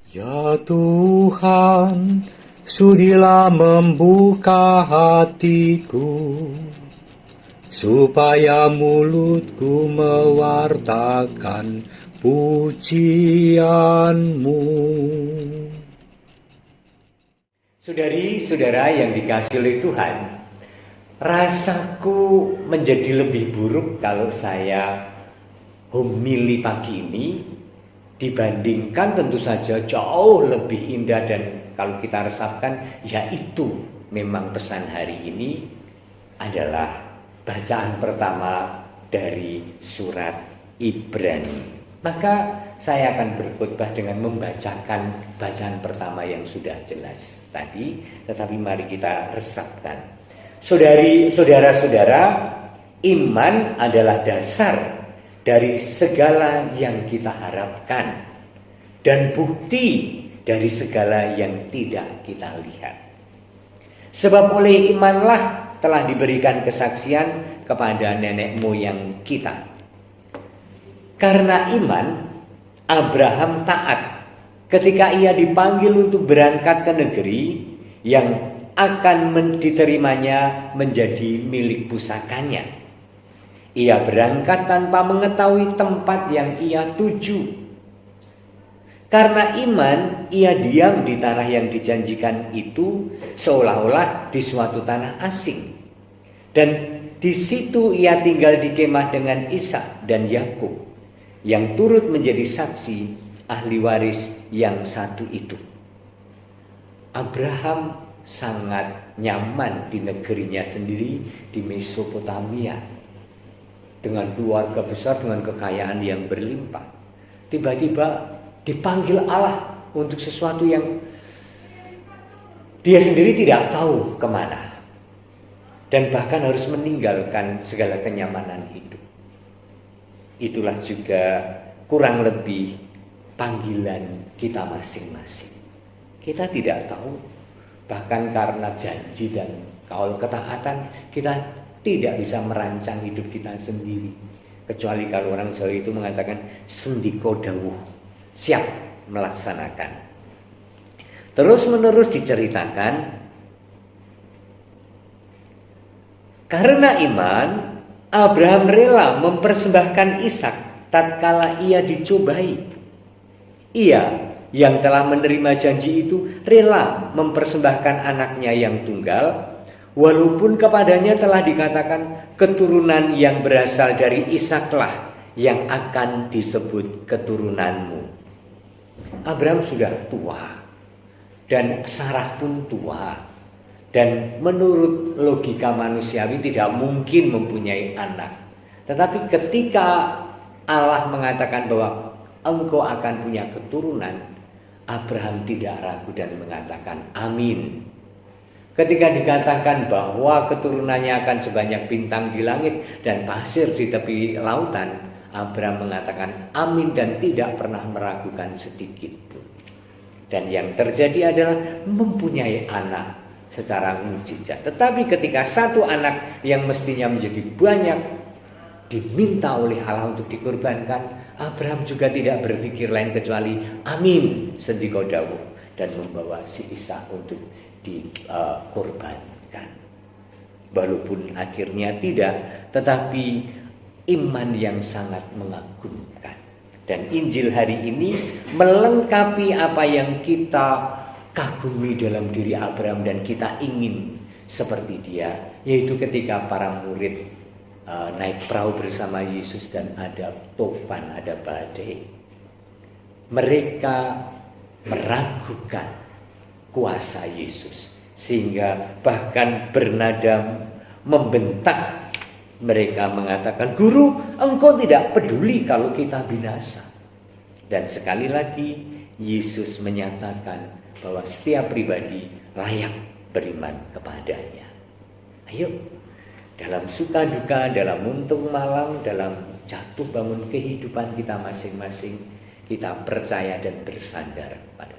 Ya Tuhan, sudilah membuka hatiku, supaya mulutku mewartakan pujian-Mu. Saudari-saudara yang dikasihi oleh Tuhan, rasaku menjadi lebih buruk kalau saya homili pagi ini dibandingkan tentu saja jauh lebih indah, dan kalau kita resapkan, yaitu memang pesan hari ini adalah bacaan pertama dari surat Ibrani. Maka saya akan berkhotbah dengan membacakan bacaan pertama yang sudah jelas tadi, tetapi mari kita resapkan. Saudara-saudara, iman adalah dasar dari segala yang kita harapkan dan bukti dari segala yang tidak kita lihat. Sebab oleh imanlah telah diberikan kesaksian kepada nenek moyang kita. Karena iman, Abraham taat ketika ia dipanggil untuk berangkat ke negeri yang akan diterimanya menjadi milik pusakanya. Ia berangkat tanpa mengetahui tempat yang ia tuju. Karena iman, ia diam di tanah yang dijanjikan itu seolah-olah di suatu tanah asing. Dan di situ ia tinggal di kemah dengan Ishak dan Yakub, yang turut menjadi saksi ahli waris yang satu itu. Abraham sangat nyaman di negerinya sendiri di Mesopotamia, dengan keluarga besar, dengan kekayaan yang berlimpah. Tiba-tiba dipanggil Allah untuk sesuatu yang dia sendiri tidak tahu kemana, dan bahkan harus meninggalkan segala kenyamanan itu. Itulah juga kurang lebih panggilan kita masing-masing. Kita tidak tahu, bahkan karena janji dan kaul ketaatan, kita tidak bisa merancang hidup kita sendiri. Kecuali kalau orang Jawa itu mengatakan sendiko dawuh, siap melaksanakan. Terus menerus diceritakan, karena iman Abraham rela mempersembahkan Ishak tatkala ia dicobai. Ia yang telah menerima janji itu rela mempersembahkan anaknya yang tunggal, walaupun kepadanya telah dikatakan keturunan yang berasal dari Ishaklah yang akan disebut keturunanmu. Abraham sudah tua dan Sarah pun tua. Dan menurut logika manusiawi tidak mungkin mempunyai anak. Tetapi ketika Allah mengatakan bahwa engkau akan punya keturunan, Abraham tidak ragu dan mengatakan amin. Ketika dikatakan bahwa keturunannya akan sebanyak bintang di langit dan pasir di tepi lautan, Abraham mengatakan amin dan tidak pernah meragukan sedikit pun. Dan yang terjadi adalah mempunyai anak secara mukjizat. Tetapi ketika satu anak yang mestinya menjadi banyak diminta oleh Allah untuk dikorbankan, Abraham juga tidak berpikir lain kecuali amin sendiko dawuh, dan membawa si Ishak untuk dikorbankan. Walaupun akhirnya tidak, tetapi iman yang sangat mengagumkan. Dan Injil hari ini melengkapi apa yang kita kagumi dalam diri Abraham dan kita ingin seperti dia, yaitu ketika para murid naik perahu bersama Yesus dan ada tofan, ada badai. Mereka meragukan kuasa Yesus sehingga bahkan bernada membentak. Mereka mengatakan, "Guru, engkau tidak peduli kalau kita binasa." Dan sekali lagi Yesus menyatakan bahwa setiap pribadi layak beriman kepadanya. Ayo, dalam suka duka, dalam untung malam, dalam jatuh bangun kehidupan kita masing-masing, kita percaya dan bersandar pada